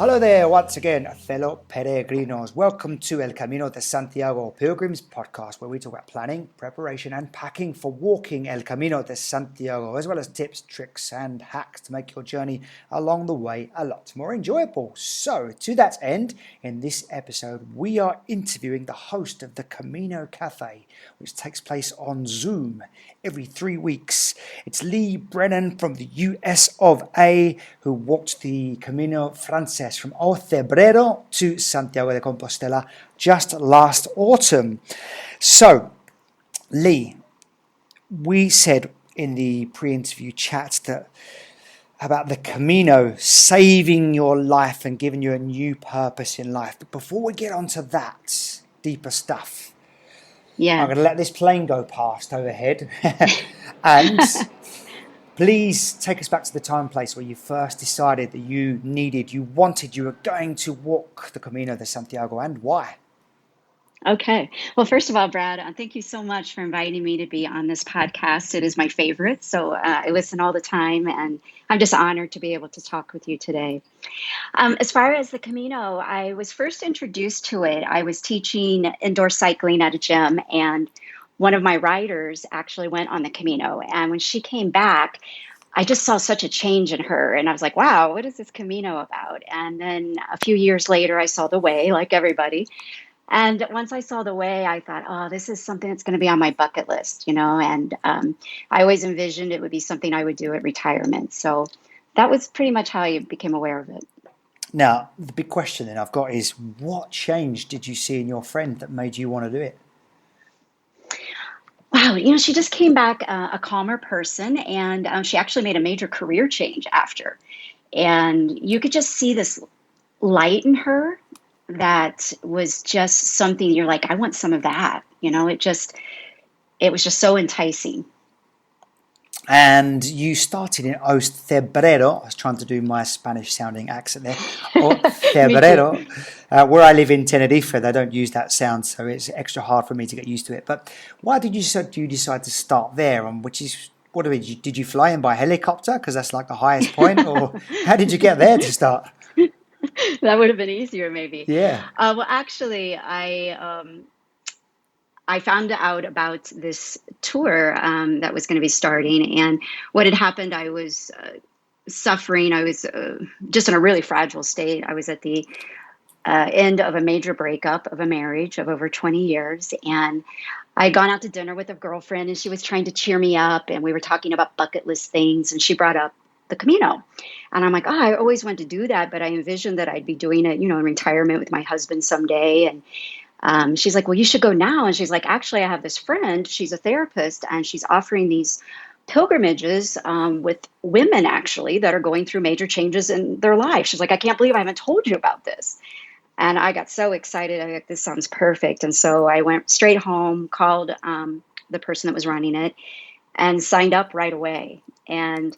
Hello there once again, fellow peregrinos. Welcome to El Camino de Santiago Pilgrims podcast, where we talk about planning, preparation, and packing for walking El Camino de Santiago, as well as tips, tricks, and hacks to make your journey along the way a lot more enjoyable. So, to that end, in this episode, we are interviewing the host of the Camino Cafe, which takes place on Zoom every 3 weeks. It's Leigh Brennan from the US of A, who walked the Camino Frances from Ultreya to Santiago de Compostela just last autumn. So, Leigh, we said in the pre-interview chat that about the Camino saving your life and giving you a new purpose in life. But before we get onto that deeper stuff, I'm going to let this plane go past overhead. And please take us back to the time and place where you first decided that you were going to walk the Camino de Santiago, and why. Okay. Well, first of all, Brad, thank you so much for inviting me to be on this podcast. It is my favorite, so I listen all the time, and I'm just honored to be able to talk with you today. As far as the Camino, I was first introduced to it. I was teaching indoor cycling at a gym, and one of my riders actually went on the Camino. And when she came back, I just saw such a change in her. And I was like, wow, what is this Camino about? And then a few years later, I saw the way, like everybody. And once I saw the way, I thought, oh, this is something that's going to be on my bucket list, and I always envisioned it would be something I would do at retirement. So that was pretty much how I became aware of it. Now, the big question then I've got is, what change did you see in your friend that made you want to do it? Wow, she just came back a calmer person, and she actually made a major career change after. And you could just see this light in her that was just something you're like, I want some of that. It was just so enticing. And you started in Febrero. I was trying to do my Spanish sounding accent there. Febrero. Where I live in Tenerife, they don't use that sound, so it's extra hard for me to get used to it. But why did you decide to start there? And did you fly in by helicopter? Because that's like the highest point, or how did you get there to start? That would have been easier, maybe. Yeah. Well, actually, I found out about this tour that was going to be starting, and what had happened. I was suffering. I was just in a really fragile state. I was at the end of a major breakup of a marriage of over 20 years, and I had gone out to dinner with a girlfriend, and she was trying to cheer me up, and we were talking about bucket list things, and she brought up the Camino. And I'm like, oh, I always wanted to do that, but I envisioned that I'd be doing it, in retirement with my husband someday. And she's like, well, you should go now. And she's like, actually, I have this friend. She's a therapist, and she's offering these pilgrimages with women, actually, that are going through major changes in their life. She's like, I can't believe I haven't told you about this. And I got so excited. I was like, this sounds perfect. And so I went straight home, called the person that was running it, and signed up right away. And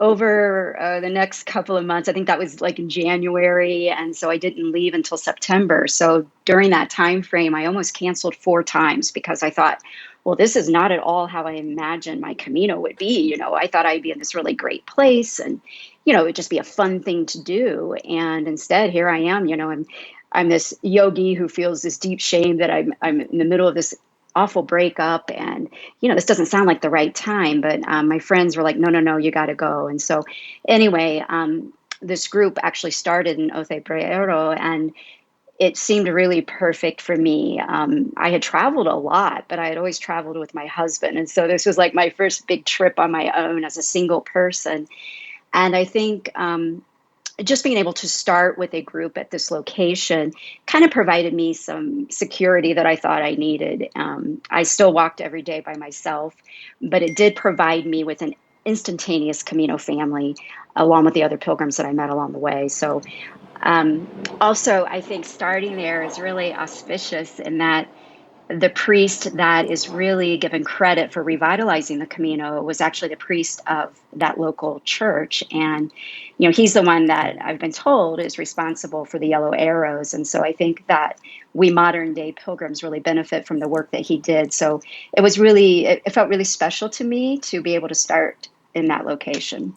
over the next couple of months, I think that was like in January, and so I didn't leave until September. So during that time frame, I almost canceled 4 times because I thought, well, this is not at all how I imagined my Camino would be. I thought I'd be in this really great place, and it would just be a fun thing to do. And instead, here I am. I'm this yogi who feels this deep shame that I'm in the middle of this awful breakup, and this doesn't sound like the right time, but my friends were like, no, you got to go. And so anyway, this group actually started in Ultreya, and it seemed really perfect for me. I had traveled a lot, but I had always traveled with my husband, and so this was like my first big trip on my own as a single person. And I think just being able to start with a group at this location kind of provided me some security that I thought I needed. I still walked every day by myself, but it did provide me with an instantaneous Camino family, along with the other pilgrims that I met along the way. So also, I think starting there is really auspicious in that the priest that is really given credit for revitalizing the Camino was actually the priest of that local church. And, he's the one that I've been told is responsible for the yellow arrows. And so I think that we modern day pilgrims really benefit from the work that he did. So it felt really special to me to be able to start in that location.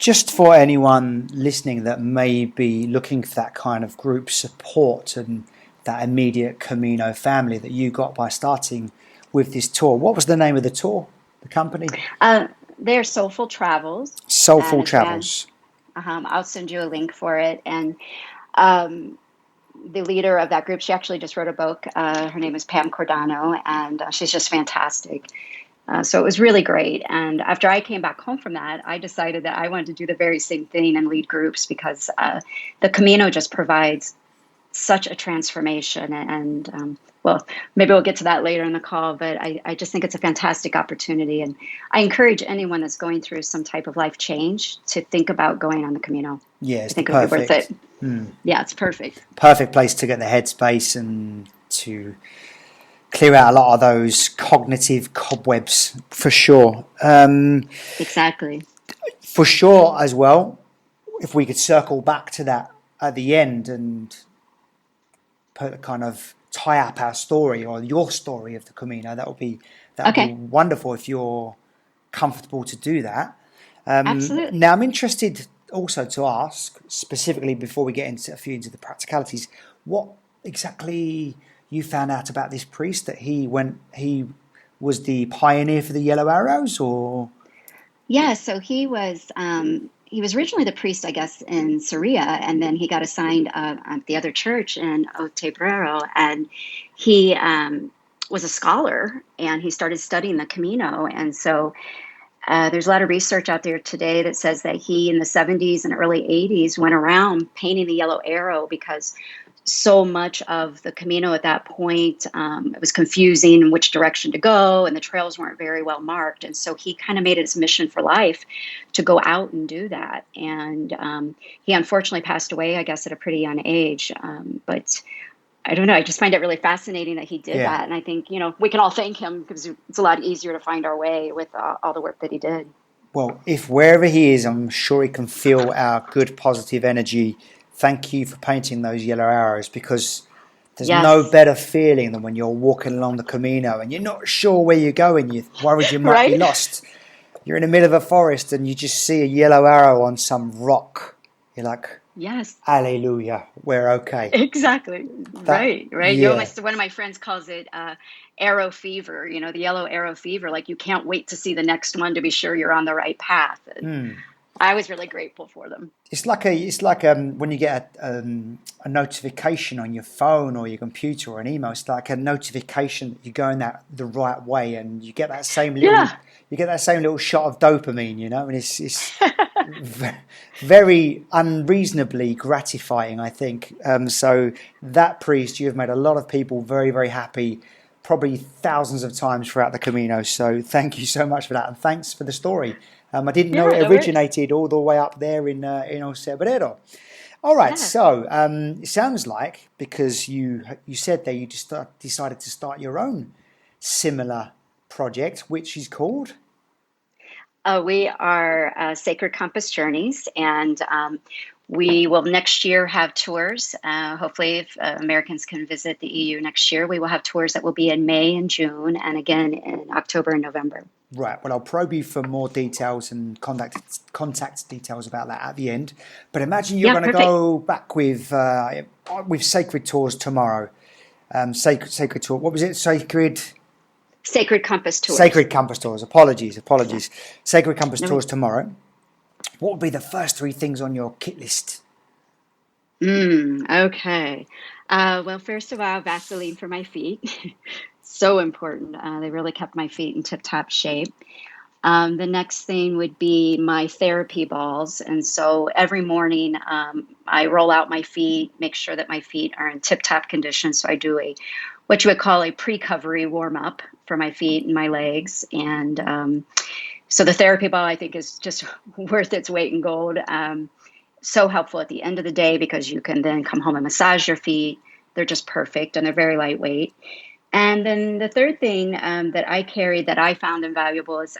Just for anyone listening that may be looking for that kind of group support and that immediate Camino family that you got by starting with this tour, what was the name of the tour, the company? They're Soulful Travels. And Soulful it's fan. Travels. I'll send you a link for it. And um, the leader of that group, she actually just wrote a book. Her name is Pam Cordano, and she's just fantastic. So it was really great. And after I came back home from that, I decided that I wanted to do the very same thing and lead groups because the Camino just provides such a transformation. And well, maybe we'll get to that later in the call, but I just think it's a fantastic opportunity. And I encourage anyone that's going through some type of life change to think about going on the Camino. Yeah, I it's the think it would be worth perfect, it. Yeah, it's perfect. perfect place to get the headspace and to clear out a lot of those cognitive cobwebs, for sure. Exactly. For sure as well, if we could circle back to that at the end and put a kind of tie up our story or your story of the Camino, that would be Okay. wonderful if you're comfortable to do that. Absolutely. Now I'm interested also to ask specifically before we get into into the practicalities, what exactly you found out about this priest, that he was the pioneer for the yellow arrows, or Yeah, so he was originally the priest, I guess, in Syria, and then he got assigned at the other church in Ultreya, and he was a scholar, and he started studying the Camino, and so there's a lot of research out there today that says that he, in the 70s and early 80s, went around painting the yellow arrow because so much of the Camino at that point, it was confusing which direction to go, and the trails weren't very well marked. And so he kind of made it his mission for life to go out and do that. And he unfortunately passed away, I guess, at a pretty young age. But I don't know. I just find it really fascinating that he did yeah. that. And I think, we can all thank him because it's a lot easier to find our way with all the work that he did. Well, if wherever he is, I'm sure he can feel our good positive energy. Thank you for painting those yellow arrows, because there's no Yes. better feeling than when you're walking along the Camino and you're not sure where you're going. You're worried you might be Right? lost. You're in the middle of a forest and you just see a yellow arrow on some rock. You're like, Yes. hallelujah, we're okay. Exactly. That, Right. Right. yeah. One of my friends calls it arrow fever, the yellow arrow fever. Like you can't wait to see the next one to be sure you're on the right path. And I was really grateful for them. It's like when you get a notification on your phone or your computer or an email. It's like a notification that you're going the right way, and you get that same little shot of dopamine, and it's very unreasonably gratifying, I think. So that priest, you have made a lot of people very, very happy, probably thousands of times throughout the Camino. So thank you so much for that, and thanks for the story. I didn't know it No worries. originated all the way up there in Ultreya. All right, Yeah. so it sounds like, because you said there you just decided to start your own similar project, which is called? We are Sacred Compass Journeys, and we will next year have tours. Hopefully, if Americans can visit the EU next year, we will have tours that will be in May and June, and again in October and November. Right. Well, I'll probe you for more details and contact details about that at the end. But imagine you're going to go back with Sacred Tours tomorrow. Sacred Tour. What was it? Sacred Compass Tours. Sacred Compass Tours. Apologies. Sacred Compass Tours tomorrow. What would be the first 3 things on your kit list? Okay. Well, first of all, Vaseline for my feet. So important. They really kept my feet in tip-top shape. The next thing would be my therapy balls. And so every morning I roll out my feet, make sure that my feet are in tip-top condition. So I do what you would call a pre-covery warm-up for my feet and my legs. And so the therapy ball, I think, is just worth its weight in gold. So helpful at the end of the day because you can then come home and massage your feet. They're just perfect and they're very lightweight. And then the third thing that I carried that I found invaluable is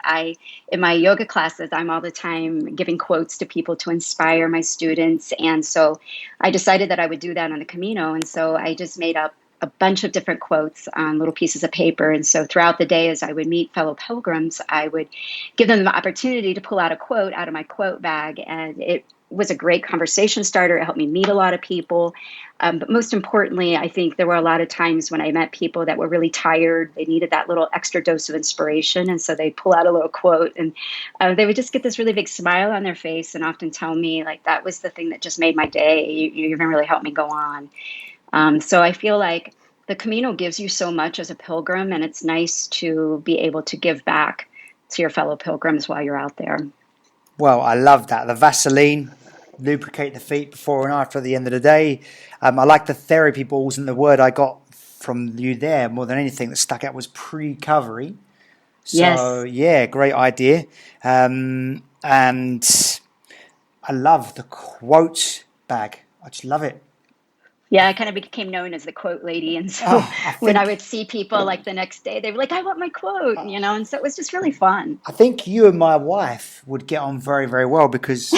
in my yoga classes, I'm all the time giving quotes to people to inspire my students. And so I decided that I would do that on the Camino. And so I just made up a bunch of different quotes on little pieces of paper. And so throughout the day, as I would meet fellow pilgrims, I would give them the opportunity to pull out a quote out of my quote bag. And it was a great conversation starter. It helped me meet a lot of people. But most importantly, I think there were a lot of times when I met people that were really tired. They needed that little extra dose of inspiration. And so they'd pull out a little quote and they would just get this really big smile on their face and often tell me, like, that was the thing that just made my day. You even really helped me go on. So I feel like the Camino gives you so much as a pilgrim, and it's nice to be able to give back to your fellow pilgrims while you're out there. Well, I love that. The Vaseline, lubricate the feet before and after the end of the day. I like the therapy balls, and the word I got from you there more than anything that stuck out was pre-covery. So, Yes. yeah, great idea. And I love the quote bag. I just love it. Yeah, I kind of became known as the quote lady. And so Oh, I when I think would see people like the next day, they were like, I want my quote, and so it was just really fun. I think you and my wife would get on very, very well because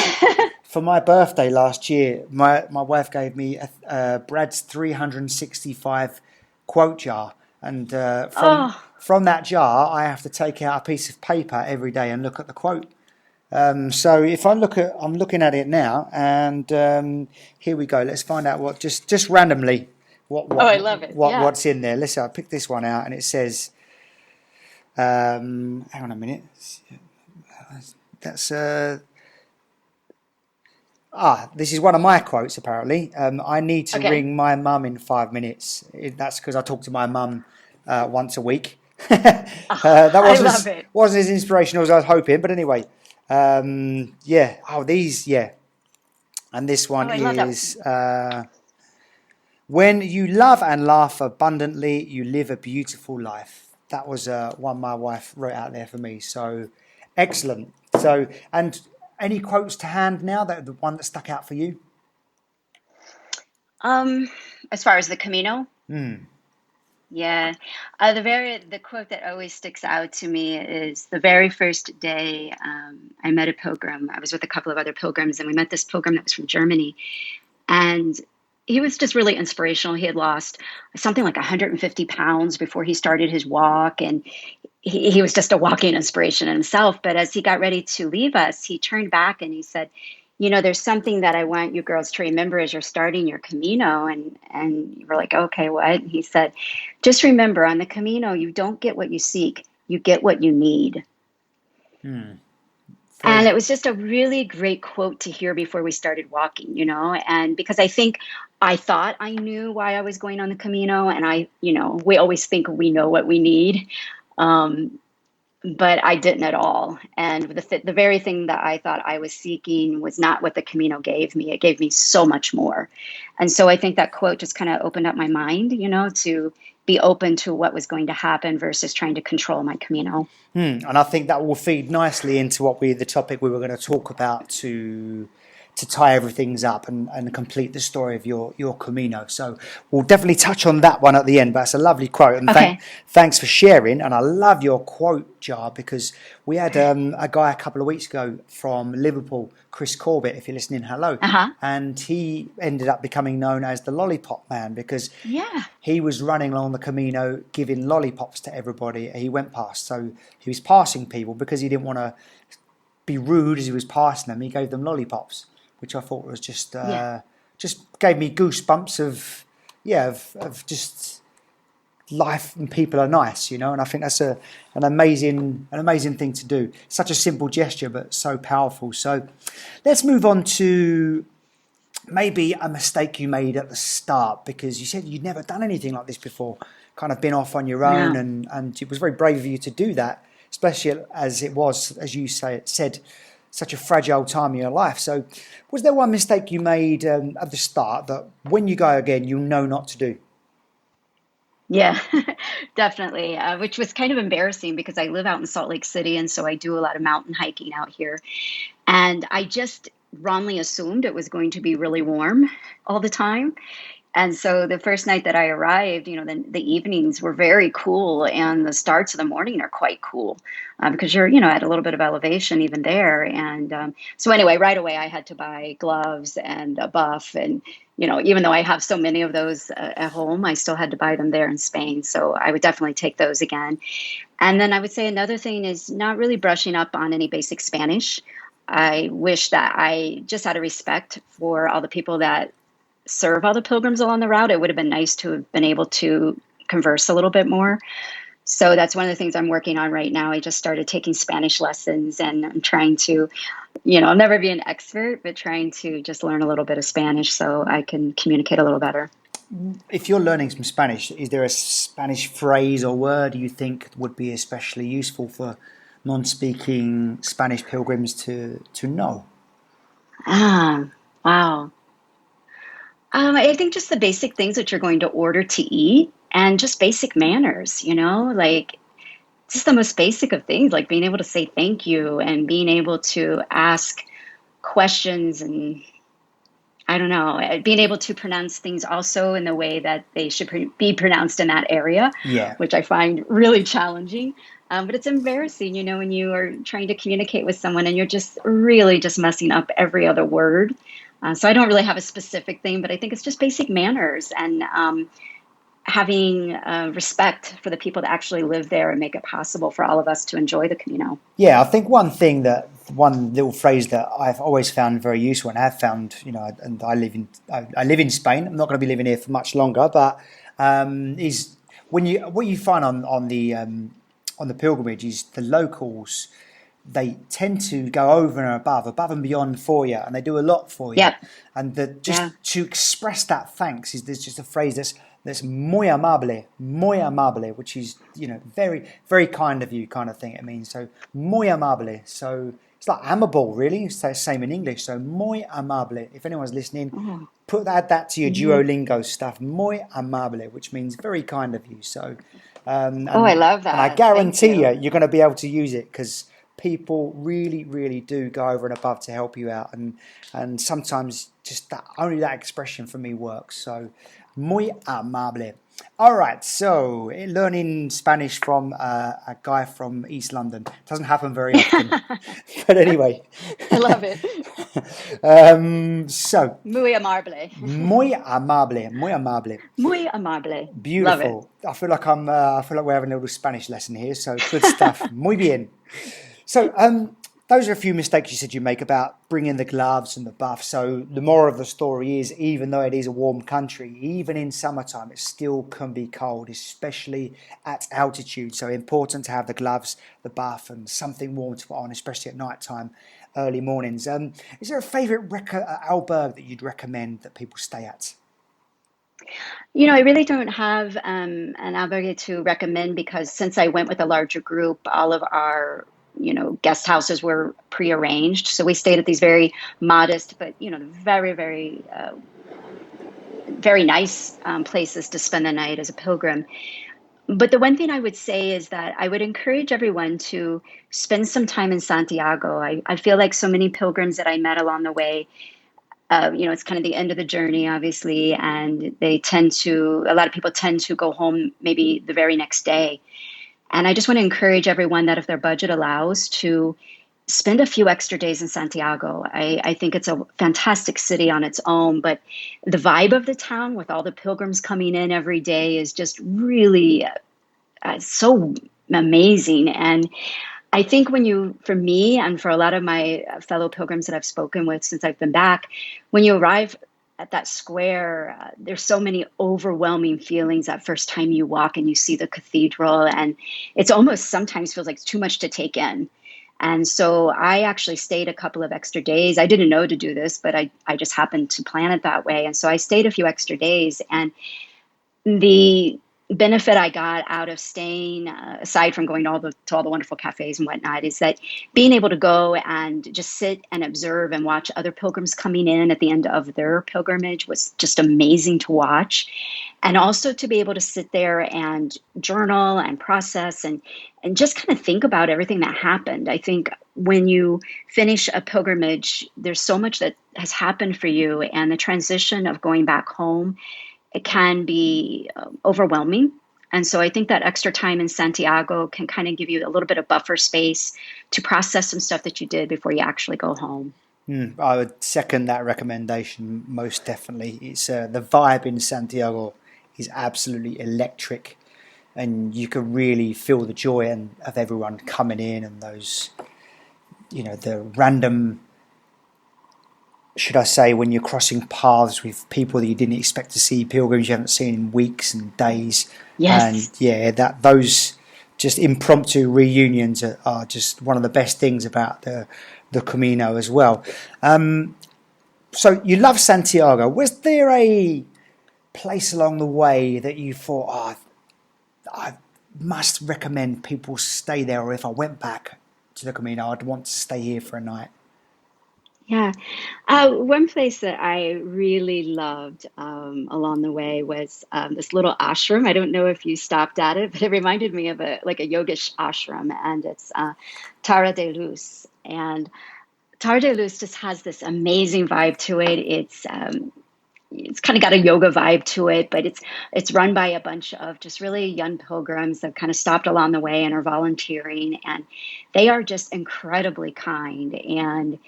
for my birthday last year, my wife gave me Brad's 365 quote jar, and Oh, from that jar, I have to take out a piece of paper every day and look at the quote. So if I'm looking at it now, and here we go. Let's find out what just randomly I love it. Yeah. what's in there. Let's I pick this one out, and it says, hang on a minute. That's this is one of my quotes apparently. I need to Okay. ring my mum in 5 minutes. That's because I talk to my mum once a week. That I love it. wasn't as inspirational as I was hoping, but anyway, yeah. Oh, these, yeah. And this Oh, one I love that. is when you love and laugh abundantly, you live a beautiful life. That was one my wife wrote out there for me. So excellent. So, and any quotes to hand now? That the one that stuck out for you? Um, as far as the Camino, Hmm. yeah, the quote that always sticks out to me is the very first day I met a pilgrim. I was with a couple of other pilgrims, and we met this pilgrim that was from Germany, and he was just really inspirational. He had lost something like 150 pounds before he started his walk, and he was just a walking inspiration in himself. But as he got ready to leave us, he turned back and he said, there's something that I want you girls to remember as you're starting your Camino. And we're like, okay, what? And he said, just remember, on the Camino, you don't get what you seek, you get what you need. Hmm. And Very. it was just a really great quote to hear before we started walking, and because I thought I knew why I was going on the Camino, and we always think we know what we need. Um, but I didn't at all. And the very thing that I thought I was seeking was not what the Camino gave me. It gave me so much more. And so I think that quote just kind of opened up my mind, to be open to what was going to happen versus trying to control my Camino. And I think that will feed nicely into the topic we were going to talk about to tie everything up and complete the story of your Camino. So we'll definitely touch on that one at the end. But it's a lovely quote, and Okay. thanks for sharing. And I love your quote jar because we had a guy a couple of weeks ago from Liverpool, Chris Corbett. If you're listening, hello. Uh-huh. And he ended up becoming known as the Lollipop Man because Yeah. he was running along the Camino giving lollipops to everybody he went past. So he was passing people because he didn't want to be rude as he was passing them. He gave them lollipops, which I thought was Yeah. just gave me goosebumps of just life, and people are nice, and I think that's an amazing thing to do. Such a simple gesture, but so powerful. So let's move on to maybe a mistake you made at the start, because you said you'd never done anything like this before, kind of been off on your own, No. and it was very brave of you to do that, especially as it was, as you said, such a fragile time in your life. So was there one mistake you made at the start that when you go again, you know not to do? Yeah, definitely. Which was kind of embarrassing because I live out in Salt Lake City, and so I do a lot of mountain hiking out here. And I just wrongly assumed it was going to be really warm all the time. And so the first night that I arrived, the evenings were very cool, and the starts of the morning are quite cool because you're, at a little bit of elevation even there. And so anyway, right away I had to buy gloves and a buff, and even though I have so many of those at home, I still had to buy them there in Spain. So I would definitely take those again. And then I would say another thing is not really brushing up on any basic Spanish. I wish that I just out of respect for all the people that serve all the pilgrims along the route, it would have been nice to have been able to converse a little bit more. So that's one of the things I'm working on right now. I just started taking Spanish lessons, and I'm trying to, I'll never be an expert, but trying to just learn a little bit of Spanish so I can communicate a little better. If you're learning some Spanish, is there a Spanish phrase or word you think would be especially useful for non-speaking Spanish pilgrims to know? Ah, wow. I think just the basic things that you're going to order to eat and just basic manners, like just the most basic of things, like being able to say thank you and being able to ask questions, and I don't know, being able to pronounce things also in the way that they should be pronounced in that area, Yeah. which I find really challenging. But it's embarrassing, when you are trying to communicate with someone and you're just really just messing up every other word. So I don't really have a specific thing, but I think it's just basic manners and having respect for the people that actually live there and make it possible for all of us to enjoy the Camino. Yeah, I think one little phrase that I've always found very useful, and have found, and I live in Spain. I'm not going to be living here for much longer, but is what you find on the pilgrimage is the locals, they tend to go over and above and beyond for you, and they do a lot for you. Yep. And Yeah. to express that thanks there's just a phrase that's muy amable, which is very very kind of you kind of thing. It means so muy amable. So it's like amable, really. So same in English. So muy amable. If anyone's listening, Oh. add that to your Mm-hmm. Duolingo stuff. Muy amable, which means very kind of you. So Oh, I love and I that. Thank guarantee you. you're going to be able to use it because people really, really do go over and above to help you out, and sometimes just that expression for me works. So, muy amable. All right, so learning Spanish from a guy from East London doesn't happen very often, but anyway. I love it. So, Muy amable. muy amable, muy amable. Muy amable. Love it. Beautiful. I feel like we're having a little Spanish lesson here. So good stuff. Muy bien. So those are a few mistakes you said you make about bringing the gloves and the buff. So the moral of the story is, even though it is a warm country, even in summertime, it still can be cold, especially at altitude. So important to have the gloves, the buff, and something warm to put on, especially at night time, early mornings. Is there a favourite albergue that you'd recommend that people stay at? I really don't have an albergue to recommend because since I went with a larger group, all of our, guest houses were prearranged. So we stayed at these very modest, but, very, very, very nice places to spend the night as a pilgrim. But the one thing I would say is that I would encourage everyone to spend some time in Santiago. I feel like so many pilgrims that I met along the way, it's kind of the end of the journey, obviously, and a lot of people tend to go home maybe the very next day. And I just want to encourage everyone that if their budget allows to spend a few extra days in Santiago. I think it's a fantastic city on its own, but the vibe of the town with all the pilgrims coming in every day is just really so amazing. And I think for me and for a lot of my fellow pilgrims that I've spoken with since I've been back, when you arrive at that square, there's so many overwhelming feelings that first time you walk and you see the cathedral, and it's almost sometimes feels like too much to take in. And so I actually stayed a couple of extra days. I didn't know to do this, but I just happened to plan it that way. And so I stayed a few extra days, and the benefit I got out of staying, aside from going to all the wonderful cafes and whatnot, is that being able to go and just sit and observe and watch other pilgrims coming in at the end of their pilgrimage was just amazing to watch. And also to be able to sit there and journal and process and just kind of think about everything that happened. I think when you finish a pilgrimage, there's so much that has happened for you, and the transition of going back home it can be overwhelming. And so I think that extra time in Santiago can kind of give you a little bit of buffer space to process some stuff that you did before you actually go home. I would second that recommendation most definitely. It's the vibe in Santiago is absolutely electric, and you can really feel the joy of everyone coming in, and those, the random, should I say, when you're crossing paths with people that you didn't expect to see, pilgrims you haven't seen in weeks and days. And Yes. yeah, that those just impromptu reunions are just one of the best things about the Camino as well. So you love Santiago. Was there a place along the way that you thought, I must recommend people stay there, or if I went back to the Camino, I'd want to stay here for a night? Yeah. One place that I really loved along the way was this little ashram. I don't know if you stopped at it, but it reminded me of a yogish ashram, and it's Tara de Luz. And Tara de Luz just has this amazing vibe to it. It's kind of got a yoga vibe to it, but it's run by a bunch of just really young pilgrims that kind of stopped along the way and are volunteering, and they are just incredibly kind. And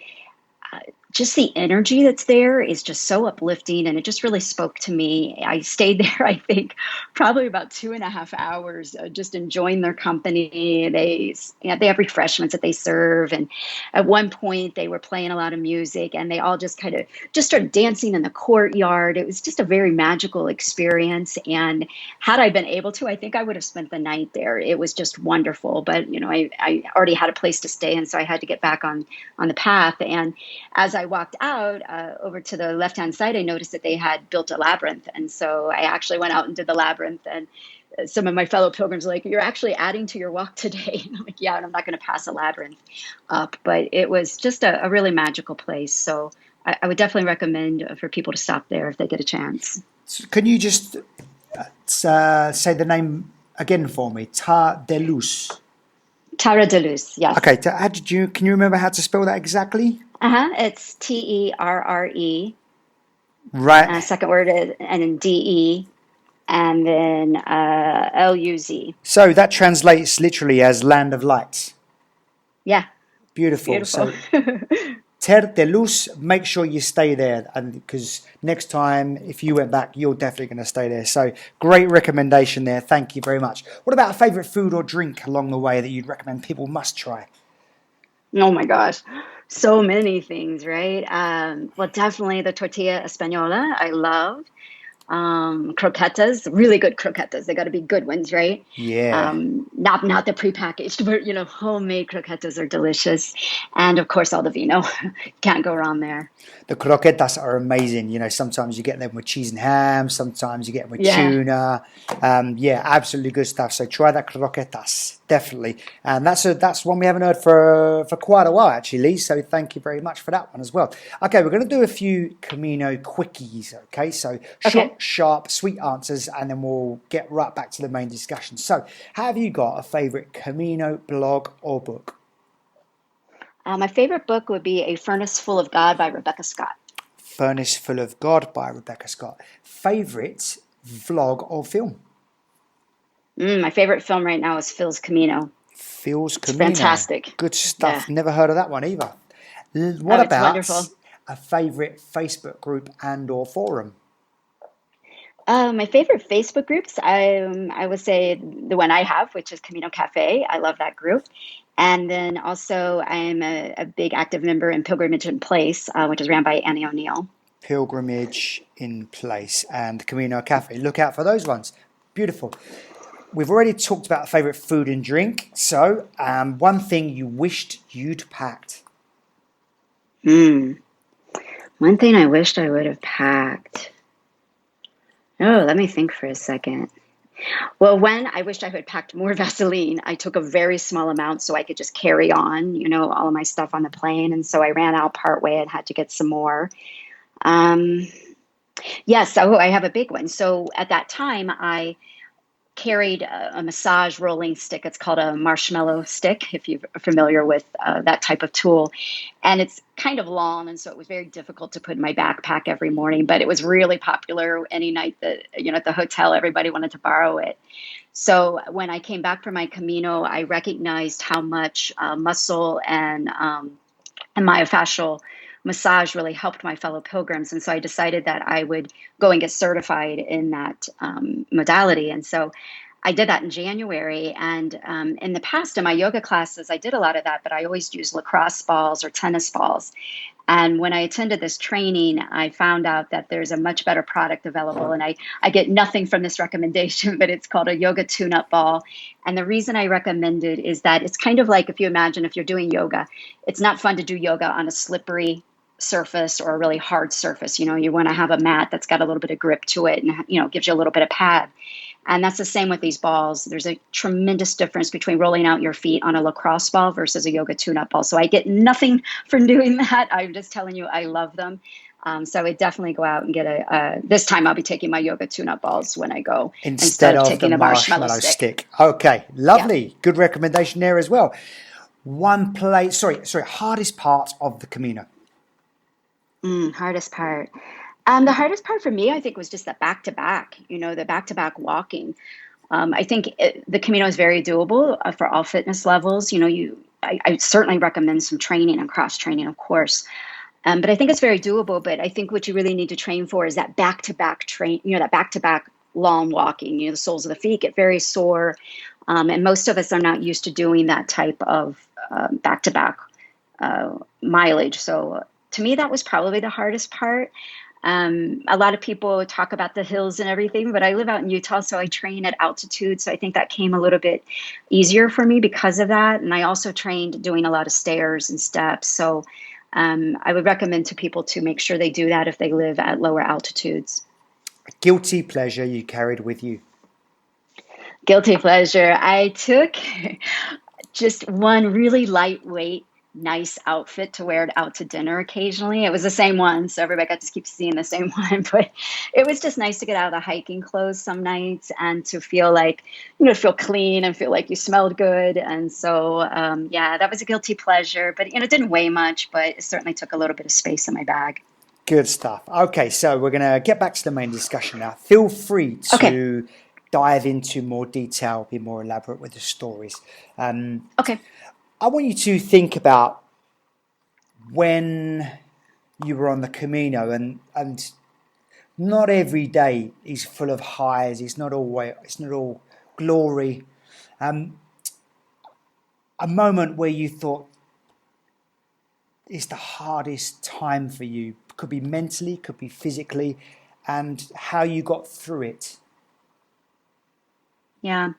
just the energy that's there is just so uplifting, and it just really spoke to me. I stayed there, I think, probably about 2.5 hours, just enjoying their company. They have refreshments that they serve, and at one point they were playing a lot of music, and they all just kind of just started dancing in the courtyard. It was just a very magical experience, and had I been able to, I think I would have spent the night there. It was just wonderful, but I already had a place to stay, and so I had to get back on the path. And as I walked out over to the left-hand side, I noticed that they had built a labyrinth. And so I actually went out and did the labyrinth. And some of my fellow pilgrims were like, "You're actually adding to your walk today." And I'm like, "Yeah, and I'm not going to pass a labyrinth up." But it was just a really magical place. So I would definitely recommend for people to stop there if they get a chance. So can you just say the name again for me? Ta de Luz. Tara de Luz, yes. Okay, how did you? Can you remember how to spell that exactly? It's Terre, Right. second word is, and then DE, and then LUZ. So that translates literally as land of light. Yeah, Beautiful. beautiful. So Terre de Luz, make sure you stay there, and because next time if you went back, you're definitely going to stay there. So great recommendation there. Thank you very much. What about a favourite food or drink along the way that you'd recommend people must try? Oh my gosh. So many things, right? Well, definitely the tortilla española, I love. Croquetas, really good croquetas. They got to be good ones, right? Yeah. Not the prepackaged, but homemade croquetas are delicious. And of course, all the vino. Can't go wrong there. The croquetas are amazing. Sometimes you get them with cheese and ham. Sometimes you get them with Yeah. tuna. Yeah, absolutely good stuff. So try that croquetas, definitely. And that's one we haven't heard for quite a while, actually, Leigh. So thank you very much for that one as well. Okay, we're going to do a few Camino quickies. Okay, so short, Okay. sharp, sweet answers, and then we'll get right back to the main discussion. So, have you got a favourite Camino blog or book? My favorite book would be A Furnace Full of God by Rebecca Scott. Furnace Full of God by Rebecca Scott. Favorite vlog or film? My favorite film right now is Phil's Camino. Phil's It's Camino. fantastic. Good Yeah. stuff. Never heard of that one either. What Oh, it's about wonderful. a favorite Facebook group and or forum? My favorite Facebook groups, I would say the one I have, which is Camino Cafe. I love that group. And then also, I'm a big active member in Pilgrimage in Place, which is ran by Annie O'Neill. Pilgrimage in Place and Camino Cafe. Look out for those ones. Beautiful. We've already talked about favourite food and drink. So, one thing you wished you'd packed. Mm. One thing I wished I would have packed. Oh, let me think for a second. Well, when I wished I had packed more Vaseline, I took a very small amount so I could just carry on, all of my stuff on the plane. And so I ran out partway and had to get some more. Yes, so I have a big one. So at that time, I carried a massage rolling stick. It's called a marshmallow stick, if you're familiar with that type of tool. And it's kind of long, and so it was very difficult to put in my backpack every morning, but it was really popular any night that, at the hotel, everybody wanted to borrow it. So when I came back from my Camino, I recognized how much muscle and myofascial massage really helped my fellow pilgrims. And so I decided that I would go and get certified in that modality. And so I did that in January. And in the past, in my yoga classes, I did a lot of that, but I always used lacrosse balls or tennis balls. And when I attended this training, I found out that there's a much better product available. And I get nothing from this recommendation, but it's called a yoga tune-up ball. And the reason I recommend it is that it's kind of like, if you imagine, if you're doing yoga, it's not fun to do yoga on a slippery surface or a really hard surface. You want to have a mat that's got a little bit of grip to it and, gives you a little bit of pad. And that's the same with these balls. There's a tremendous difference between rolling out your feet on a lacrosse ball versus a yoga tune-up ball. So I get nothing from doing that. I'm just telling you, I love them. So I would definitely go out and get this time I'll be taking my yoga tune-up balls when I go instead of taking the the marshmallow stick. Okay, lovely. Yeah. Good recommendation there as well. Hardest part of the Camino. Hardest part. The hardest part for me, I think, was just the back-to-back, the back-to-back walking. I think the Camino is very doable for all fitness levels. I certainly recommend some training and cross training, of course. But I think it's very doable. But I think what you really need to train for is that back-to-back that back-to-back long walking. The soles of the feet get very sore. And most of us are not used to doing that type of back-to-back mileage. So to me, that was probably the hardest part. A lot of people talk about the hills and everything, but I live out in Utah, so I train at altitude. So I think that came a little bit easier for me because of that. And I also trained doing a lot of stairs and steps. So I would recommend to people to make sure they do that if they live at lower altitudes. A guilty pleasure you carried with you? Guilty pleasure. I took just one really lightweight, nice outfit to wear it out to dinner occasionally. It was the same one, so everybody got to keep seeing the same one. But it was just nice to get out of the hiking clothes some nights and to feel like, feel clean and feel like you smelled good. And so, that was a guilty pleasure. But, it didn't weigh much, but it certainly took a little bit of space in my bag. Good stuff. Okay, so we're going to get back to the main discussion now. Feel free to dive into more detail, be more elaborate with the stories. Okay. I want you to think about when you were on the Camino, and not every day is full of highs. It's not all glory. A moment where you thought it's the hardest time for you. Could be mentally, could be physically, and how you got through it. Yeah.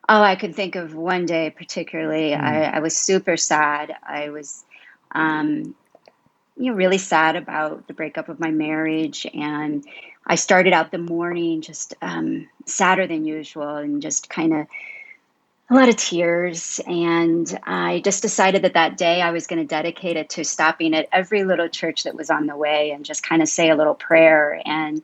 Oh, I can think of one day particularly. I was super sad. I was, really sad about the breakup of my marriage. And I started out the morning just sadder than usual and just kind of a lot of tears. And I just decided that day I was going to dedicate it to stopping at every little church that was on the way and just kind of say a little prayer. And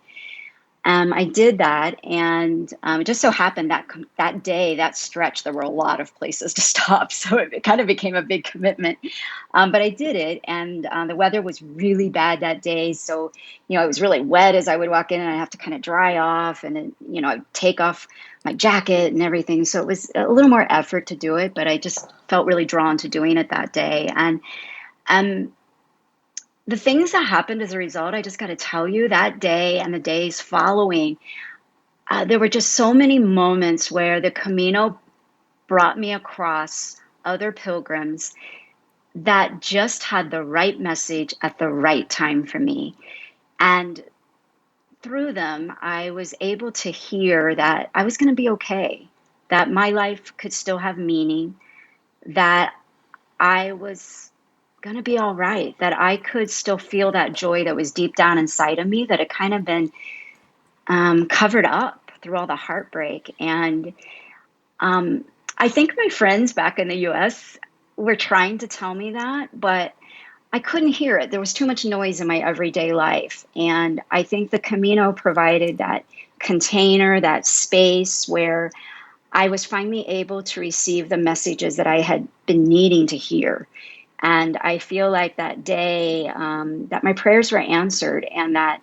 I did that, and it just so happened that day, that stretch, there were a lot of places to stop, so it kind of became a big commitment. But I did it, and the weather was really bad that day, so it was really wet as I would walk in, and I have to kind of dry off, and then, I'd take off my jacket and everything. So it was a little more effort to do it, but I just felt really drawn to doing it that day, and the things that happened as a result, I just got to tell you, that day and the days following, there were just so many moments where the Camino brought me across other pilgrims that just had the right message at the right time for me. And through them, I was able to hear that I was going to be okay, that my life could still have meaning, that I was going to be all right, that I could still feel that joy that was deep down inside of me that had kind of been covered up through all the heartbreak. And I think my friends back in the US were trying to tell me that, but I couldn't hear it. There was too much noise in my everyday life. And I think the Camino provided that container, that space where I was finally able to receive the messages that I had been needing to hear. And I feel like that day that my prayers were answered, and that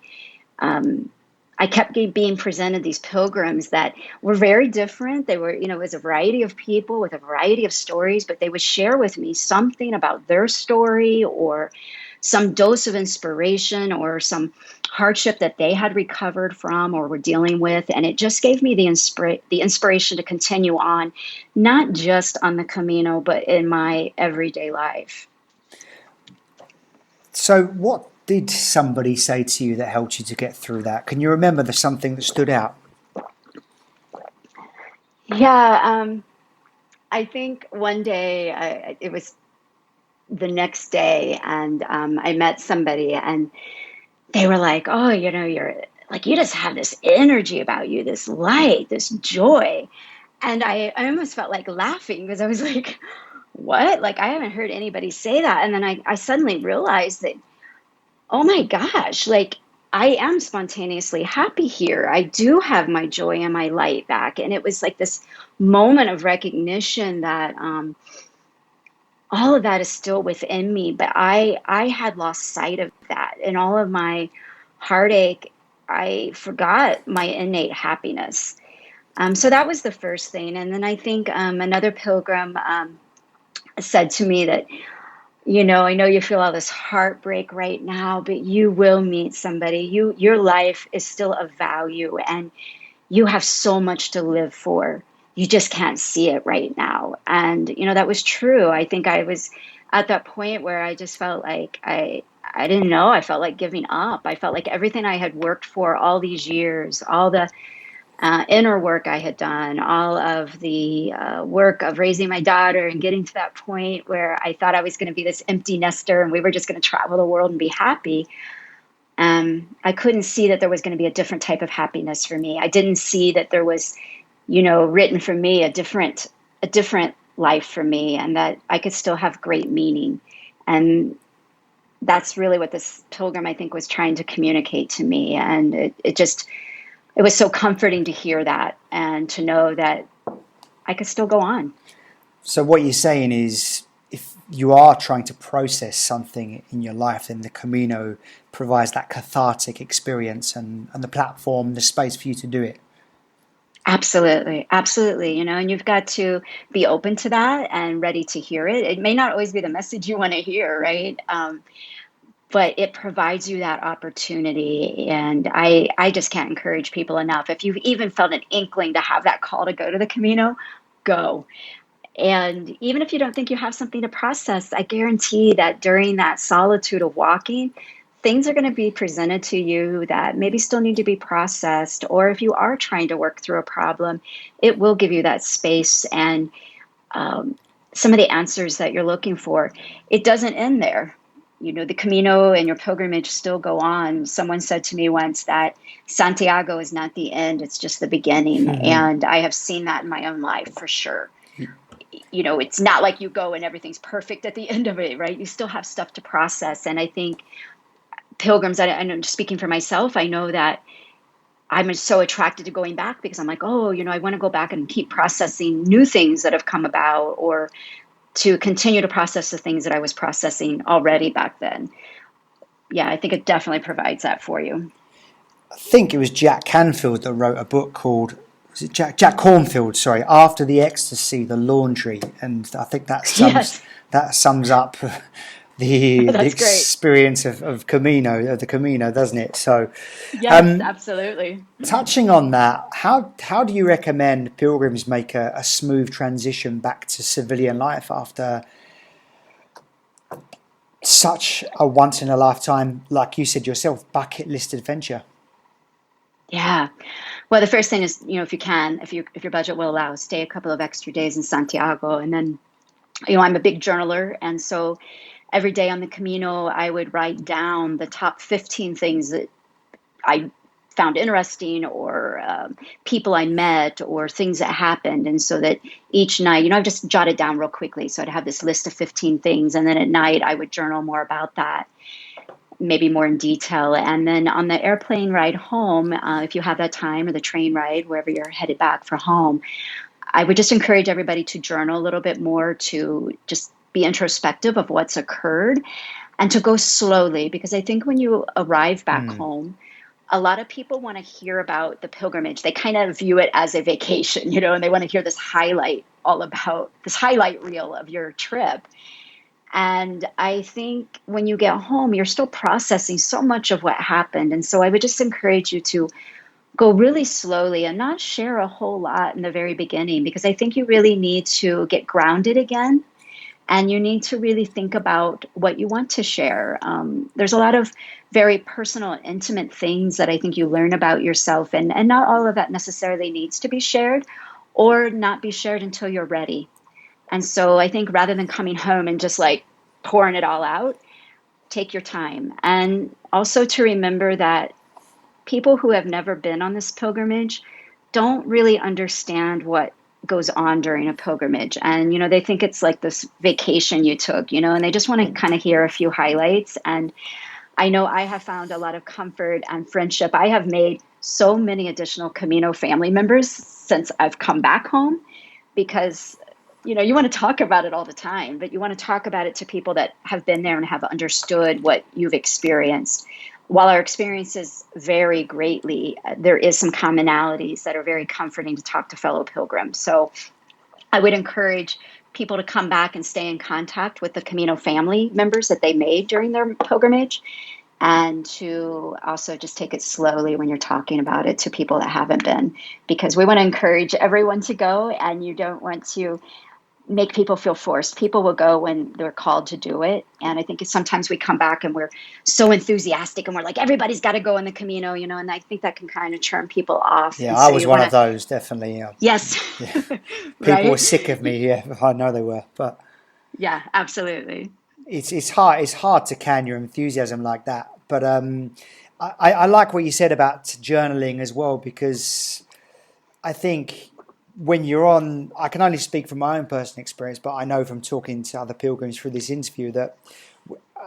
I kept being presented these pilgrims that were very different. They were, it was a variety of people with a variety of stories, but they would share with me something about their story, or some dose of inspiration, or some hardship that they had recovered from or were dealing with. And it just gave me the inspiration to continue on, not just on the Camino, but in my everyday life. So what did somebody say to you that helped you to get through that? Can you remember the something that stood out? Yeah, I think one day, it was the next day, and I met somebody, and they were like, "Oh, you're like, you just have this energy about you, this light, this joy." And I almost felt like laughing, because I was like, "What? Like, I haven't heard anybody say that." And then I suddenly realized that, oh my gosh, like, I am spontaneously happy here. I do have my joy and my light back. And it was like this moment of recognition that all of that is still within me, but I had lost sight of that. In all of my heartache, I forgot my innate happiness. So that was the first thing. And then I think another pilgrim said to me that, I know you feel all this heartbreak right now, but you will meet somebody. Your life is still of value, and you have so much to live for. You just can't see it right now. And, that was true. I think I was at that point where I just felt like I didn't know. I felt like giving up. I felt like everything I had worked for all these years, all the inner work I had done, all of the work of raising my daughter and getting to that point where I thought I was going to be this empty nester and we were just going to travel the world and be happy. I couldn't see that there was going to be a different type of happiness for me. I didn't see that there was, written for me a different life for me, and that I could still have great meaning. And that's really what this pilgrim, I think, was trying to communicate to me. And it was so comforting to hear that, and to know that I could still go on. So what you're saying is, if you are trying to process something in your life, then the Camino provides that cathartic experience and the platform, the space for you to do it. Absolutely. Absolutely. And you've got to be open to that and ready to hear it. It may not always be the message you want to hear, right? But it provides you that opportunity. And I just can't encourage people enough. If you've even felt an inkling to have that call to go to the Camino, go. And even if you don't think you have something to process, I guarantee that during that solitude of walking, things are going to be presented to you that maybe still need to be processed. Or if you are trying to work through a problem, it will give you that space and some of the answers that you're looking for. It doesn't end there. The Camino and your pilgrimage still go on. Someone said to me once that Santiago is not the end, it's just the beginning. And I have seen that in my own life for sure. It's not like you go and everything's perfect at the end of it, right? You still have stuff to process. And I think pilgrims, I'm just speaking for myself, I know that I'm so attracted to going back, because I'm like, oh, I want to go back and keep processing new things that have come about, or to continue to process the things that I was processing already back then. Yeah, I think it definitely provides that for you. I think it was Jack Canfield that wrote a book called, was it Jack Cornfield, sorry, After the Ecstasy, the Laundry, and I think that sums up the experience of the Camino, doesn't it? So yes, absolutely. Touching on that, how do you recommend pilgrims make a smooth transition back to civilian life after such a once in a lifetime, like you said yourself, bucket list adventure? Yeah. Well, the first thing is, if you can, if your budget will allow, stay a couple of extra days in Santiago. And then, I'm a big journaler. And so every day on the Camino, I would write down the top 15 things that I found interesting, or people I met, or things that happened. And so that each night, I've just jotted down real quickly. So I'd have this list of 15 things. And then at night, I would journal more about that. maybe more in detail. And then on the airplane ride home, if you have that time, or the train ride, wherever you're headed back for home, I would just encourage everybody to journal a little bit more, to just be introspective of what's occurred, and to go slowly. Because I think when you arrive back Mm. home, a lot of people want to hear about the pilgrimage. They kind of view it as a vacation, and they want to hear this highlight reel of your trip. And I think when you get home, you're still processing so much of what happened. And so I would just encourage you to go really slowly and not share a whole lot in the very beginning, because I think you really need to get grounded again. And you need to really think about what you want to share. There's a lot of very personal, intimate things that I think you learn about yourself, and not all of that necessarily needs to be shared, or not be shared until you're ready. And so I think rather than coming home and just like pouring it all out, take your time. And also to remember that people who have never been on this pilgrimage don't really understand what goes on during a pilgrimage. And, they think it's like this vacation you took, and they just want to kind of hear a few highlights. And I know I have found a lot of comfort and friendship. I have made so many additional Camino family members since I've come back home, because you want to talk about it all the time, but you want to talk about it to people that have been there and have understood what you've experienced. While our experiences vary greatly, there is some commonalities that are very comforting to talk to fellow pilgrims. So I would encourage people to come back and stay in contact with the Camino family members that they made during their pilgrimage, and to also just take it slowly when you're talking about it to people that haven't been, because we want to encourage everyone to go, and you don't want to make people feel forced. People will go when they're called to do it. And I think sometimes we come back and we're so enthusiastic and we're like, everybody's got to go in the Camino, and I think that can kind of turn people off. Yeah, And I so was you one want of to, those, definitely. Yeah. yes, Yeah. People were right? sick of me. Yeah, I know they were, but Yeah, absolutely. it's hard to can your enthusiasm like that. But I like what you said about journaling as well, because I think when you're on, I can only speak from my own personal experience, but I know from talking to other pilgrims through this interview that,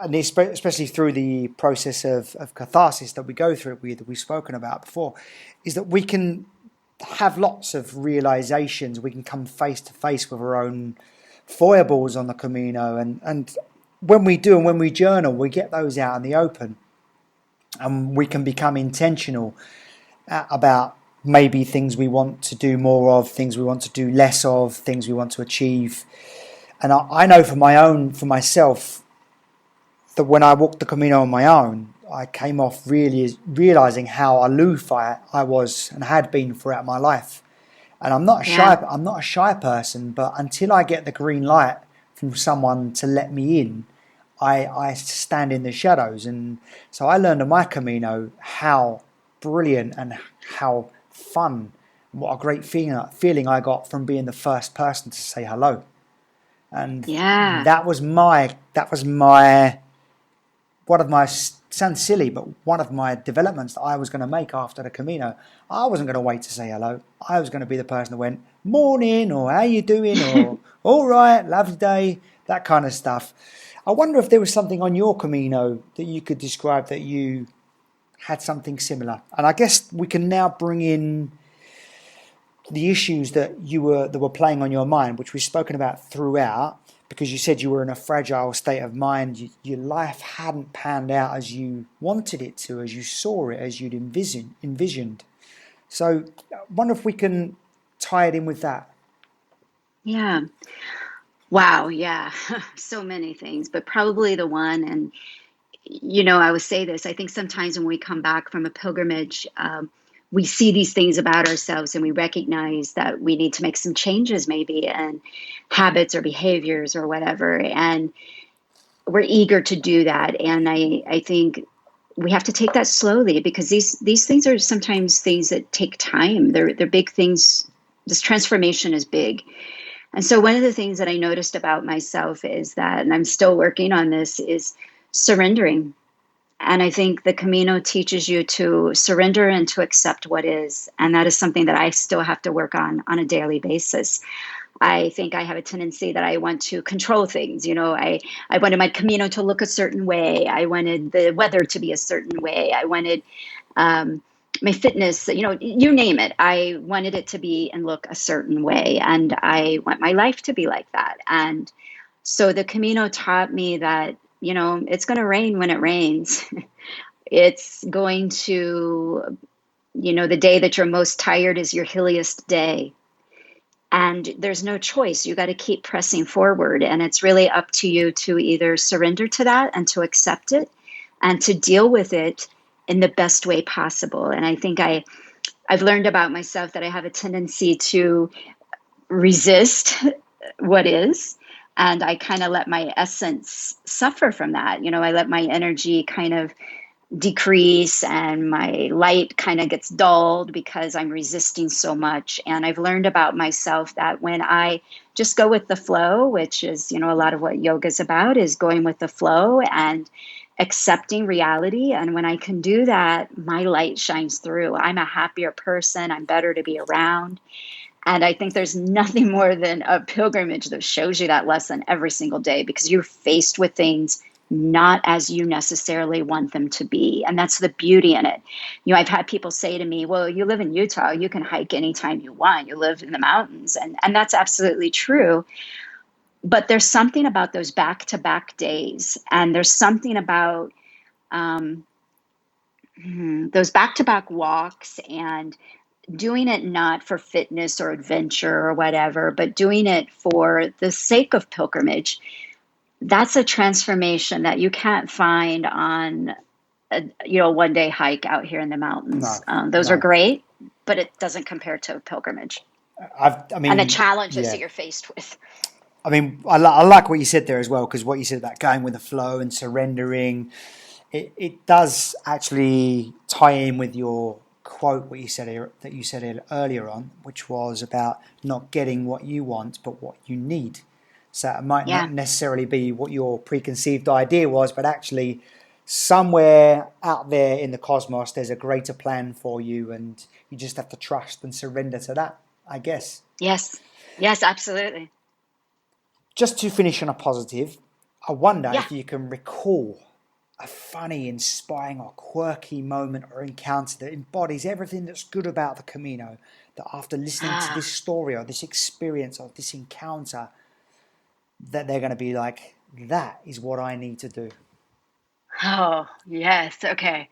and especially through the process of catharsis that we go through, that we've spoken about before, is that we can have lots of realizations. We can come face to face with our own foibles on the Camino, and when we do, and when we journal, we get those out in the open, and we can become intentional about maybe things we want to do more of, things we want to do less of, things we want to achieve. And I know for myself, that when I walked the Camino on my own, I came off really realizing how aloof I was and had been throughout my life. And Yeah. I'm not a shy person, but until I get the green light from someone to let me in, I stand in the shadows. And so I learned on my Camino how brilliant and how fun, what a great feeling I got from being the first person to say hello. And Yeah. that was my one of my, sounds silly, but one of my developments that I was going to make after the Camino. I wasn't going to wait to say hello. I was going to be the person that went, morning, or how you doing, or all right, lovely day, that kind of stuff. I wonder if there was something on your Camino that you could describe that you had something similar. And I guess we can now bring in the issues that were playing on your mind, which we've spoken about throughout, because you said you were in a fragile state of mind. Your life hadn't panned out as you wanted it to, as you saw it, as you'd envisioned. So I wonder if we can tie it in with that. Yeah. Wow. Yeah. So many things, but probably the one, and I would say this, I think sometimes when we come back from a pilgrimage, we see these things about ourselves and we recognize that we need to make some changes, maybe in habits or behaviors or whatever. And we're eager to do that. And I think we have to take that slowly, because these things are sometimes things that take time. They're big things. This transformation is big. And so one of the things that I noticed about myself is that, and I'm still working on this, is surrendering. And I think the Camino teaches you to surrender and to accept what is. And that is something that I still have to work on a daily basis. I think I have a tendency that I want to control things. I wanted my Camino to look a certain way. I wanted the weather to be a certain way. I wanted um, my fitness, you name it. I wanted it to be and look a certain way. And I want my life to be like that. And so the Camino taught me that, it's going to rain when it rains. It's going to, the day that you're most tired is your hilliest day. And there's no choice. You got to keep pressing forward. And it's really up to you to either surrender to that and to accept it and to deal with it in the best way possible. And I think I've learned about myself that I have a tendency to resist what is. And I kind of let my essence suffer from that. I let my energy kind of decrease and my light kind of gets dulled because I'm resisting so much. And I've learned about myself that when I just go with the flow, which is, a lot of what yoga is about, is going with the flow and accepting reality. And when I can do that, my light shines through. I'm a happier person. I'm better to be around. And I think there's nothing more than a pilgrimage that shows you that lesson every single day, because you're faced with things not as you necessarily want them to be. And that's the beauty in it. I've had people say to me, well, you live in Utah, you can hike anytime you want. You live in the mountains. And that's absolutely true. But there's something about those back-to-back days. And there's something about those back-to-back walks and doing it not for fitness or adventure or whatever, but doing it for the sake of pilgrimage. That's a transformation that you can't find on a one day hike out here in the mountains. Those are great, but it doesn't compare to a pilgrimage. And the challenges that you're faced with. I mean, I like what you said there as well, because what you said about going with the flow and surrendering, it does actually tie in with your quote, what you said that you said earlier on, which was about not getting what you want, but what you need. So it might not necessarily be what your preconceived idea was, but actually somewhere out there in the cosmos, there's a greater plan for you, and you just have to trust and surrender to that, I guess. Yes, absolutely. Just to finish on a positive, I wonder if you can recall a funny, inspiring or quirky moment or encounter that embodies everything that's good about the Camino, that after listening to this story or this experience or this encounter, that they're going to be like, that is what I need to do. Oh, yes. Okay.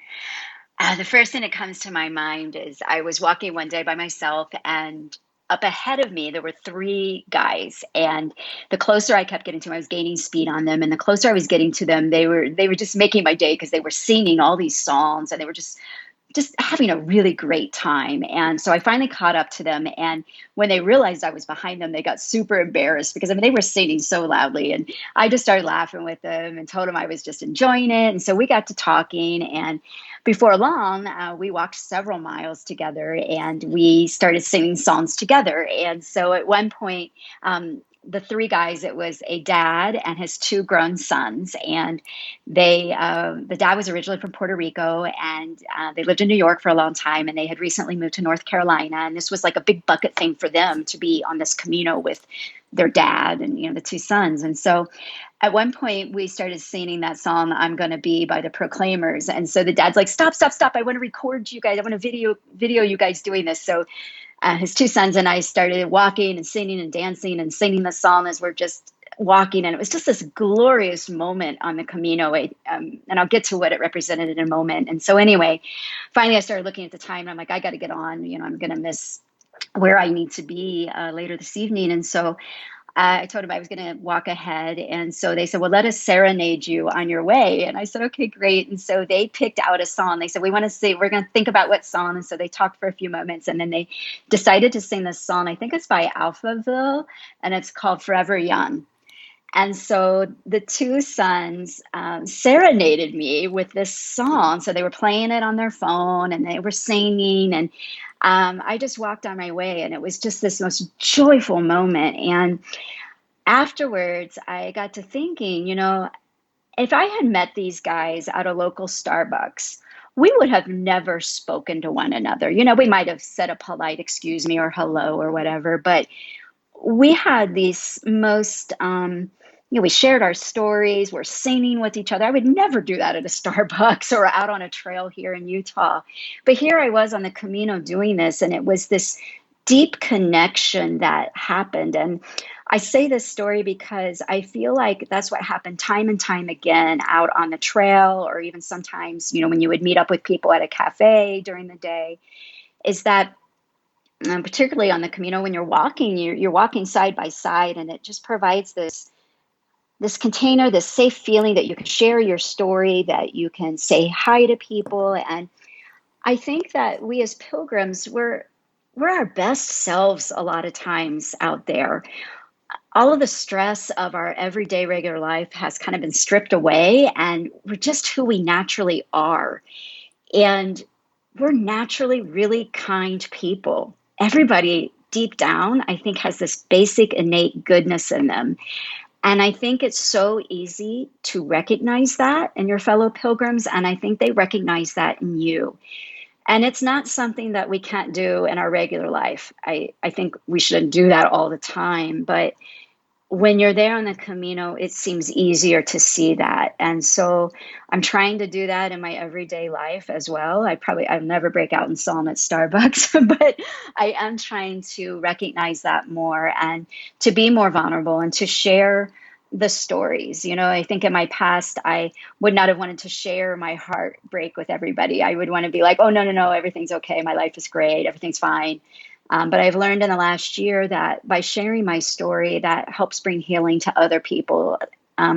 The first thing that comes to my mind is I was walking one day by myself, and up ahead of me, there were three guys. And the closer I kept getting to them, I was gaining speed on them. And the closer I was getting to them, they were just making my day, because they were singing all these songs and they were just having a really great time. And so I finally caught up to them. And when they realized I was behind them, they got super embarrassed, because they were singing so loudly. And I just started laughing with them and told them I was just enjoying it. And so we got to talking. And before long, we walked several miles together and we started singing songs together. And so at one point, the three guys, it was a dad and his two grown sons. And the dad was originally from Puerto Rico, and they lived in New York for a long time. And they had recently moved to North Carolina. And this was like a big bucket thing for them to be on this Camino with their dad and, the two sons. And so at one point we started singing that song, "I'm Gonna Be" by the Proclaimers. And so the dad's like, stop. I want to record you guys. I want to video you guys doing this. So his two sons and I started walking and singing and dancing and singing the song as we're just walking. And it was just this glorious moment on the Camino. And I'll get to what it represented in a moment. And so anyway, finally I started looking at the time and I'm like, I got to get on, I'm going to miss where I need to be later this evening. And so I told him I was going to walk ahead. And so they said, well, let us serenade you on your way. And I said, okay, great. And so they picked out a song. They said, we're going to think about what song. And so they talked for a few moments. And then they decided to sing this song. I think it's by Alphaville, and it's called Forever Young. And so the two sons serenaded me with this song. So they were playing it on their phone and they were singing. And I just walked on my way, and it was just this most joyful moment. And afterwards, I got to thinking, if I had met these guys at a local Starbucks, we would have never spoken to one another. We might have said a polite excuse me or hello or whatever, but we had these most, we shared our stories, we're singing with each other. I would never do that at a Starbucks or out on a trail here in Utah. But here I was on the Camino doing this, and it was this deep connection that happened. And I say this story because I feel like that's what happened time and time again out on the trail, or even sometimes, when you would meet up with people at a cafe during the day, is that particularly on the Camino, when you're walking side by side, and it just provides this container, this safe feeling that you can share your story, that you can say hi to people. And I think that we as pilgrims, we're our best selves a lot of times out there. All of the stress of our everyday regular life has kind of been stripped away, and we're just who we naturally are. And we're naturally really kind people. Everybody deep down, I think, has this basic innate goodness in them. And I think it's so easy to recognize that in your fellow pilgrims. And I think they recognize that in you. And it's not something that we can't do in our regular life. I think we should do that all the time. But when you're there on the Camino, it seems easier to see that. And so I'm trying to do that in my everyday life as well. I'll never break out in song at Starbucks, but I am trying to recognize that more and to be more vulnerable and to share the stories. I think in my past, I would not have wanted to share my heartbreak with everybody. I would want to be like, oh, no, no, no, everything's okay. My life is great. Everything's fine. But I've learned in the last year that by sharing my story, that helps bring healing to other people,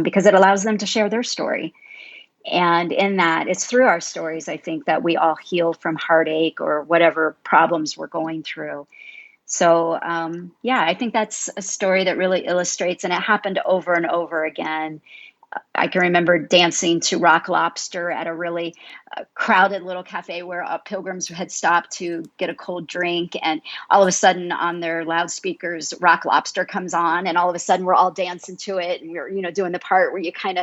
because it allows them to share their story. And in that, it's through our stories, I think, that we all heal from heartache or whatever problems we're going through. So, yeah, I think that's a story that really illustrates, and it happened over and over again. I can remember dancing to Rock Lobster at a really crowded little cafe where pilgrims had stopped to get a cold drink. And all of a sudden, on their loudspeakers, Rock Lobster comes on. And all of a sudden, we're all dancing to it. And we're, doing the part where you kind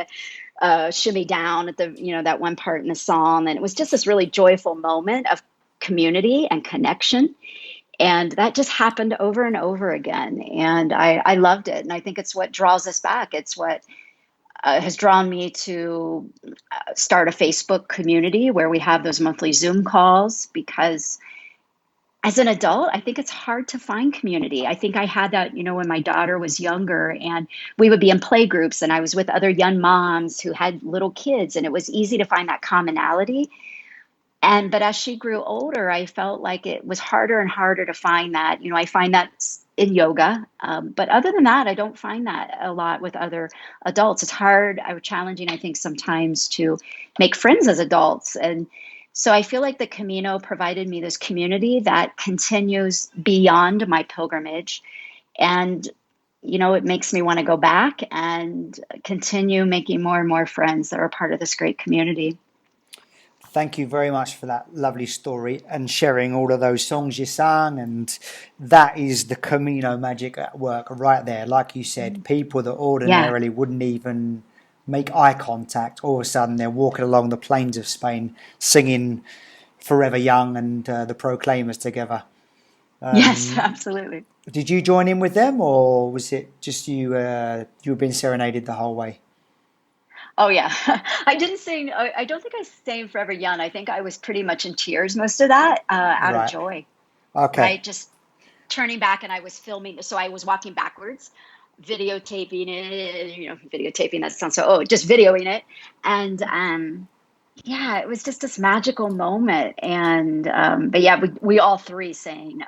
of shimmy down at that one part in the song. And it was just this really joyful moment of community and connection. And that just happened over and over again. And I loved it. And I think it's what draws us back. It's what has drawn me to start a Facebook community where we have those monthly Zoom calls, because as an adult, I think it's hard to find community. I think I had that, when my daughter was younger, and we would be in play groups, and I was with other young moms who had little kids, and it was easy to find that commonality. But as she grew older, I felt like it was harder and harder to find that. I find that in yoga. But other than that, I don't find that a lot with other adults. It's hard, challenging, I think, sometimes to make friends as adults. And so I feel like the Camino provided me this community that continues beyond my pilgrimage. And, it makes me want to go back and continue making more and more friends that are part of this great community. Thank you very much for that lovely story and sharing all of those songs you sang. And that is the Camino magic at work right there. Like you said, people that ordinarily wouldn't even make eye contact, all of a sudden they're walking along the plains of Spain singing Forever Young and the Proclaimers together. Yes, absolutely. Did you join in with them, or was it just you were being serenaded the whole way? Oh yeah, I didn't sing. I don't think I sang "Forever Young." I think I was pretty much in tears most of that, out of Right. joy. Okay. Right, just turning back, and I was filming. So I was walking backwards, videotaping it. Videotaping, that sounds so. Oh, just videoing it, and yeah, it was just this magical moment. And but yeah, we all three sang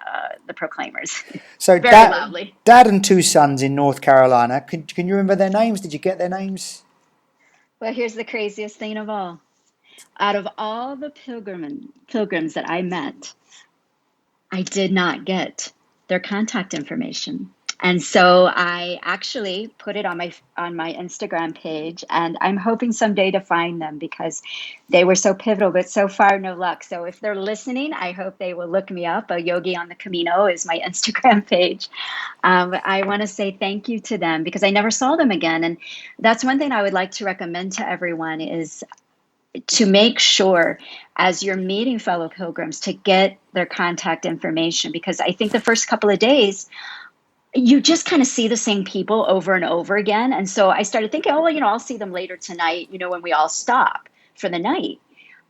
the Proclaimers So very loudly. dad and two sons in North Carolina. Can you remember their names? Did you get their names? Well, here's the craziest thing of all. Out of all the pilgrims that I met, I did not get their contact information. And so I actually put it on my Instagram page, and I'm hoping someday to find them because they were so pivotal, but so far no luck. So if they're listening, I hope they will look me up. Yogi on the Camino is my Instagram page. I want to say thank you to them because I never saw them again. And that's one thing I would like to recommend to everyone is to make sure as you're meeting fellow pilgrims to get their contact information, because I think the first couple of days you just kind of see the same people over and over again. And so I started thinking, oh, well, I'll see them later tonight, when we all stop for the night.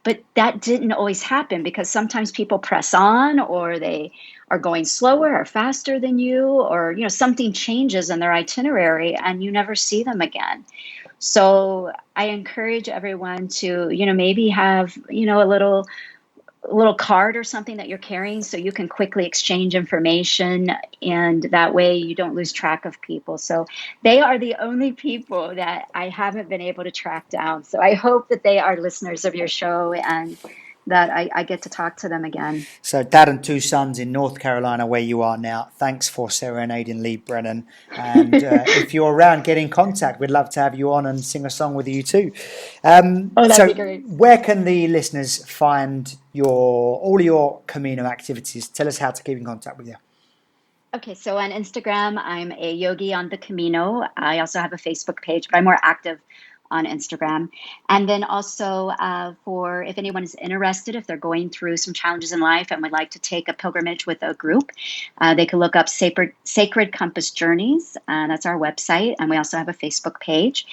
But that didn't always happen because sometimes people press on, or they are going slower or faster than you, or, something changes in their itinerary and you never see them again. So I encourage everyone to, maybe have, a little card or something that you're carrying so you can quickly exchange information, and that way you don't lose track of people. So they are the only people that I haven't been able to track down. So I hope that they are listeners of your show and that I get to talk to them again. So dad and two sons in North Carolina, where you are now. Thanks for serenading Leigh Brennan. And if you're around, get in contact. We'd love to have you on and sing a song with you too. That'd be great. Where can the listeners find all your Camino activities? Tell us how to keep in contact with you. Okay, so on Instagram, I'm a Yogi on the Camino. I also have a Facebook page, but I'm more active on Instagram. And then also for if anyone is interested, if they're going through some challenges in life and would like to take a pilgrimage with a group, they can look up Sacred Compass Journeys. That's our website. And we also have a Facebook page.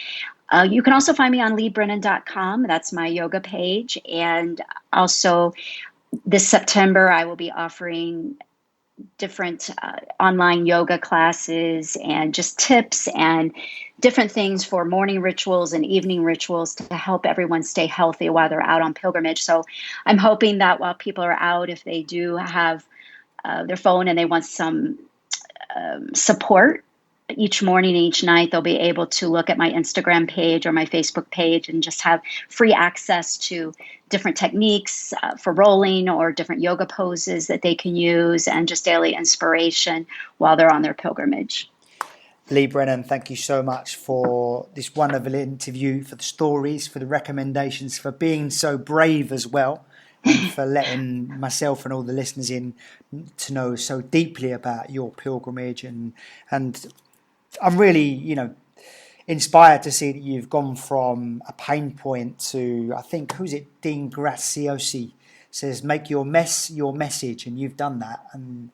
You can also find me on leighbrennan.com. That's my yoga page. And also this September, I will be offering different online yoga classes and just tips and different things for morning rituals and evening rituals to help everyone stay healthy while they're out on pilgrimage. So I'm hoping that while people are out, if they do have their phone and they want some support each morning and each night, they'll be able to look at my Instagram page or my Facebook page and just have free access to different techniques for rolling or different yoga poses that they can use, and just daily inspiration while they're on their pilgrimage. Leigh Brennan, thank you so much for this wonderful interview, for the stories, for the recommendations, for being so brave as well, and for letting myself and all the listeners in to know so deeply about your pilgrimage. And I'm really, inspired to see that you've gone from a pain point to, I think, who's it? Dean Graziosi says, make your mess your message, and you've done that. And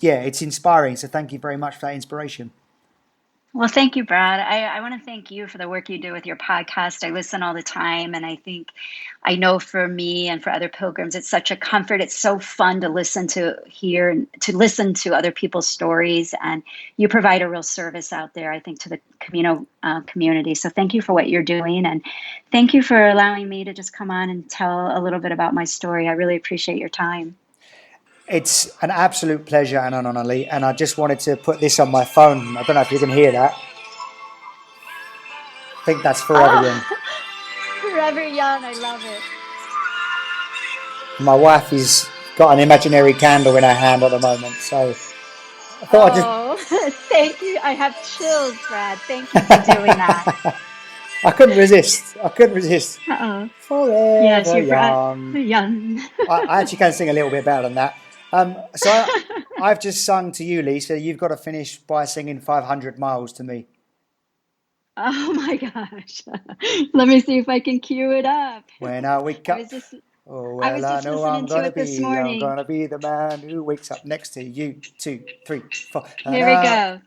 it's inspiring. So thank you very much for that inspiration. Well, thank you, Brad. I want to thank you for the work you do with your podcast. I listen all the time, and I know for me and for other pilgrims, it's such a comfort. It's so fun to listen to listen to other people's stories, and you provide a real service out there, I think, to the Camino community. So thank you for what you're doing, and thank you for allowing me to just come on and tell a little bit about my story. I really appreciate your time. It's an absolute pleasure and an honor, Leigh. And I just wanted to put this on my phone. I don't know if you can hear that. I think that's Forever Young. Forever Young, I love it. My wife has got an imaginary candle in her hand at the moment. So I thought thank you. I have chills, Brad. Thank you for doing that. I couldn't resist. Uh-oh. Forever yes, you're young. I actually can sing a little bit better than that. So I've just sung to you, Leigh, so you've got to finish by singing 500 miles to me. Oh my gosh. Let me see if I can cue it up. When I wake up, I know I'm going to be the man who wakes up next to you. 2, 3, 4. Here we go.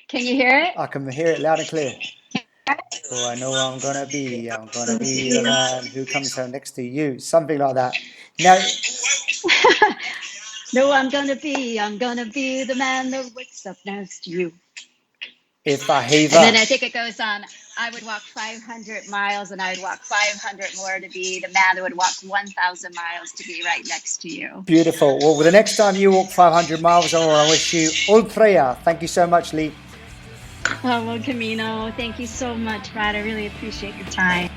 Can you hear it? I can hear it loud and clear. Oh, I know I'm going to be the man who comes home next to you. Something like that. Now, no, I'm going to be the man that wakes up next to you. If I heave up. And then I think it goes on, I would walk 500 miles and I would walk 500 more to be the man that would walk 1,000 miles to be right next to you. Beautiful. Well, the next time you walk 500 miles, I wish you Ultreya. Thank you so much, Leigh. Oh, well, Camino, thank you so much, Brad. I really appreciate your time.